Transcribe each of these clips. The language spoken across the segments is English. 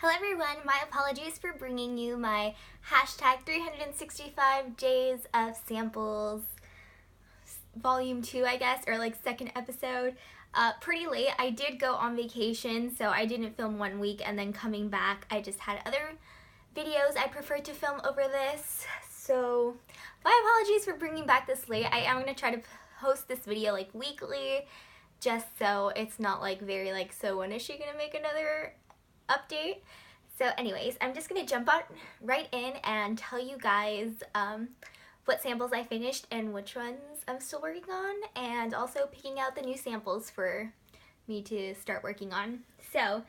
Hello everyone, my apologies for bringing you my hashtag 365 days of samples volume 2 I guess, or like second episode. Pretty late. I did go on vacation, so I didn't film 1 week, and then coming back I just had other videos I preferred to film over this. So my apologies for bringing back this late. I am going to try to post this video like weekly, just so it's not like very like, so when is she going to make another update? So anyways, I'm just gonna jump on right in and tell you guys what samples I finished and which ones I'm still working on, and also picking out the new samples for me to start working on. So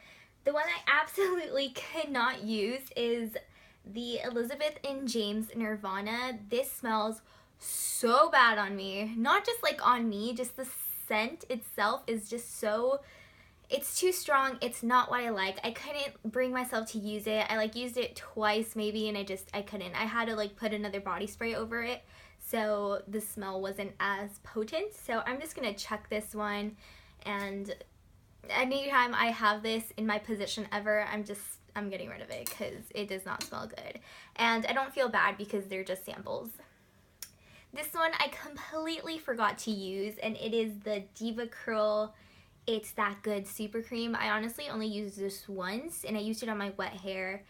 the one I absolutely could not use is the Elizabeth and James Nirvana. This smells so bad on me. Not just like on me, just the scent itself is just so, it's too strong. It's not what I like. I couldn't bring myself to use it. I like used it twice maybe, and I couldn't. I had to like put another body spray over it, so the smell wasn't as potent. So I'm just gonna chuck this one, and anytime I have this in my position ever, I'm getting rid of it because it does not smell good. And I don't feel bad because they're just samples. This one I completely forgot to use, and it is the Deva Curl It's That Good Super Cream. I honestly only used this once, and I used it on my wet hair,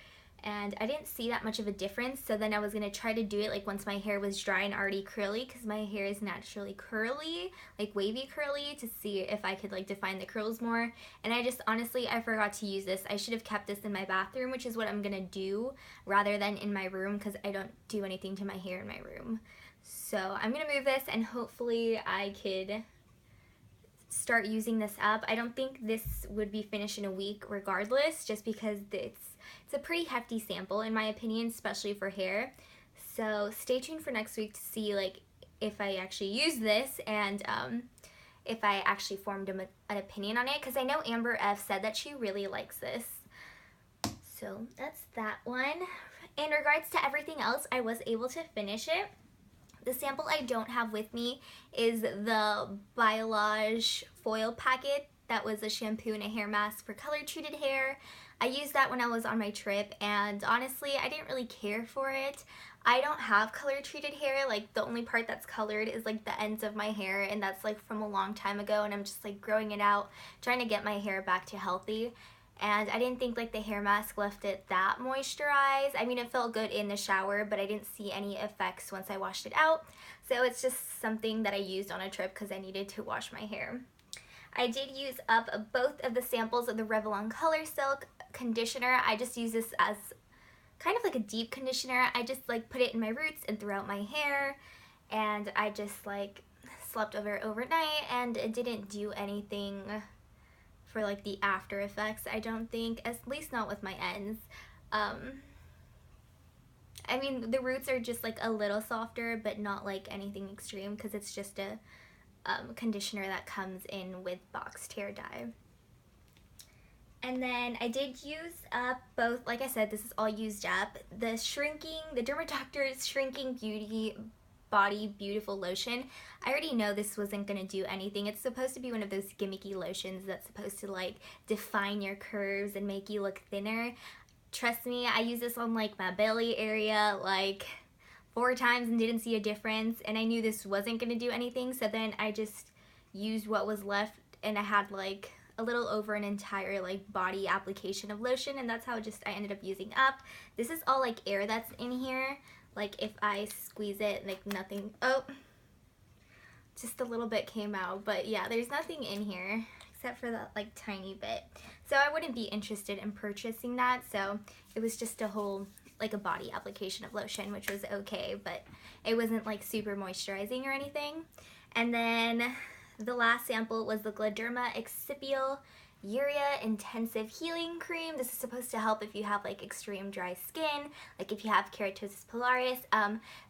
and I didn't see that much of a difference. So then I was going to try to do it like once my hair was dry and already curly, because my hair is naturally curly, like wavy curly, to see if I could like define the curls more. And I just honestly, I forgot to use this. I should have kept this in my bathroom, which is what I'm going to do, rather than in my room, because I don't do anything to my hair in my room. So I'm going to move this, and hopefully I could start using this up. I don't think this would be finished in a week regardless, just because it's a pretty hefty sample in my opinion, especially for hair. So stay tuned for next week to see like if I actually use this, and if I actually formed an opinion on it, because I know Amber F said that she really likes this. So that's that one. In regards to everything else, I was able to finish it. The sample I don't have with me is the Biolage foil packet. That was a shampoo and a hair mask for color treated hair. I used that when I was on my trip, and honestly I didn't really care for it. I don't have color treated hair. Like the only part that's colored is like the ends of my hair, and that's like from a long time ago, and I'm just like growing it out, trying to get my hair back to healthy. And I didn't think like the hair mask left it that moisturized. I mean, it felt good in the shower, but I didn't see any effects once I washed it out. So it's just something that I used on a trip because I needed to wash my hair. I did use up both of the samples of the Revlon Colorsilk conditioner. I just use this as kind of like a deep conditioner. I just like put it in my roots and throughout my hair, and I just like slept over it overnight, and it didn't do anything for like the after effects, I don't think, at least not with my ends. I mean, the roots are just like a little softer, but not like anything extreme, because it's just a conditioner that comes in with boxed hair dye. And then I did use up both, like I said, this is all used up, the Derma Doctor's Shrinking Beauty Body Beautiful Lotion. I already know this wasn't going to do anything. It's supposed to be one of those gimmicky lotions that's supposed to like define your curves and make you look thinner. Trust me, I used this on like my belly area like 4 times and didn't see a difference, and I knew this wasn't going to do anything, so then I just used what was left, and I had like a little over an entire like body application of lotion, and that's how I ended up using up. This is all like air that's in here. Like if I squeeze it, like nothing, oh, just a little bit came out, but yeah, there's nothing in here except for that like tiny bit. So I wouldn't be interested in purchasing that, so it was just a whole, like a body application of lotion, which was okay, but it wasn't like super moisturizing or anything. And then the last sample was the Glederma Excipial Urea Intensive Healing Cream. This is supposed to help if you have like extreme dry skin, like if you have keratosis pilaris.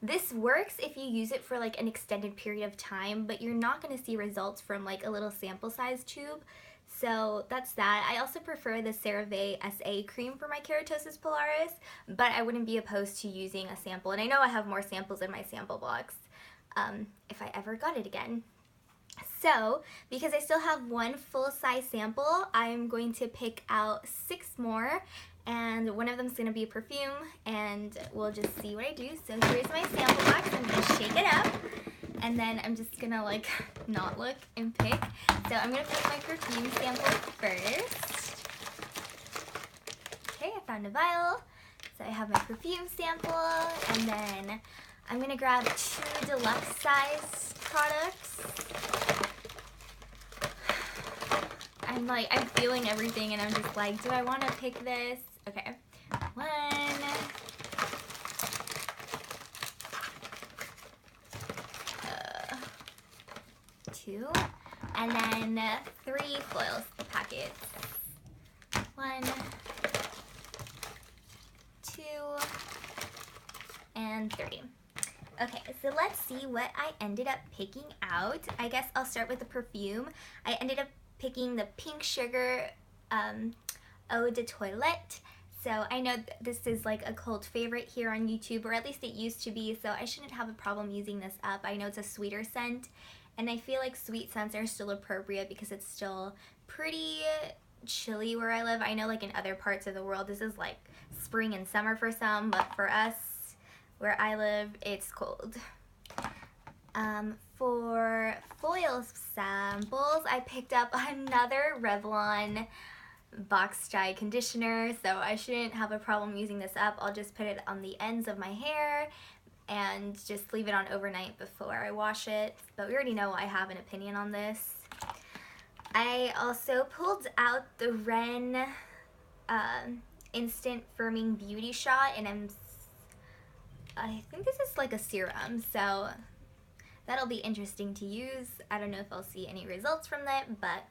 This works if you use it for like an extended period of time, but you're not going to see results from like a little sample size tube. So that's that. I also prefer the CeraVe SA cream for my keratosis pilaris, but I wouldn't be opposed to using a sample. And I know I have more samples in my sample box if I ever got it again. So, because I still have 1 full-size sample, I'm going to pick out 6 more, and one of them is going to be a perfume, and we'll just see what I do. So here's my sample box. I'm going to shake it up, and then I'm just going to like not look and pick. So I'm going to pick my perfume sample first. Okay, I found a vial. So I have my perfume sample, and then I'm going to grab 2 deluxe size products. I'm feeling everything, and I'm just like, do I want to pick this? Okay, 1, 2, and then 3 foils packets. 1, 2, and 3. Okay, so let's see what I ended up picking out. I guess I'll start with the perfume. I ended up picking the Pink Sugar Eau de Toilette. So I know this is like a cult favorite here on YouTube, or at least it used to be, so I shouldn't have a problem using this up. I know it's a sweeter scent, and I feel like sweet scents are still appropriate because it's still pretty chilly where I live. I know like in other parts of the world this is like spring and summer for some, but for us where I live it's cold. For foil samples, I picked up another Revlon box dry conditioner, so I shouldn't have a problem using this up. I'll just put it on the ends of my hair and just leave it on overnight before I wash it, but we already know I have an opinion on this. I also pulled out the Ren Instant Firming Beauty Shot, and I think this is like a serum, so that'll be interesting to use. I don't know if I'll see any results from that, but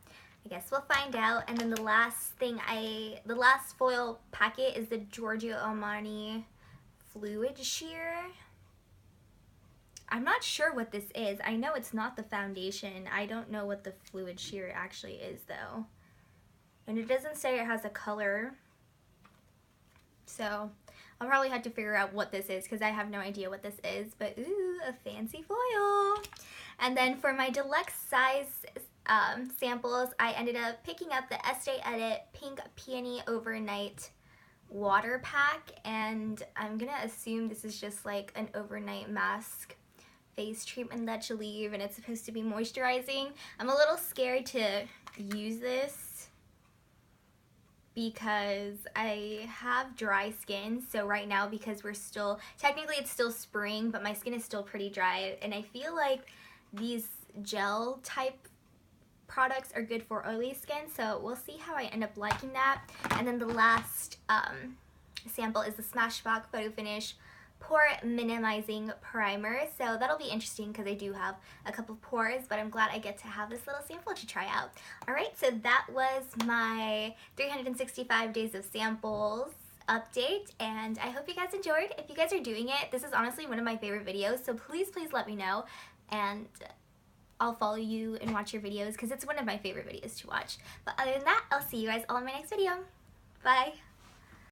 I guess we'll find out. And then the last foil packet is the Giorgio Armani Fluid Sheer. I'm not sure what this is. I know it's not the foundation. I don't know what the Fluid Sheer actually is though. And it doesn't say it has a color. So I'll probably have to figure out what this is because I have no idea what this is, but ooh, a fancy foil. And then for my deluxe size samples, I ended up picking up the Estee Pink Peony Overnight Water Pack, and I'm gonna assume this is just like an overnight mask face treatment that you leave, and it's supposed to be moisturizing. I'm a little scared to use this because I have dry skin, so right now, because we're still, technically it's still spring, but my skin is still pretty dry, and I feel like these gel type products are good for oily skin, so we'll see how I end up liking that. And then the last sample is the Smashbox Photo Finish Pore Minimizing Primer, so that'll be interesting because I do have a couple of pores, but I'm glad I get to have this little sample to try out. Alright, so that was my 365 days of samples update, and I hope you guys enjoyed. If you guys are doing it, this is honestly one of my favorite videos, so please let me know, and I'll follow you and watch your videos because it's one of my favorite videos to watch. But other than that, I'll see you guys all in my next video. Bye!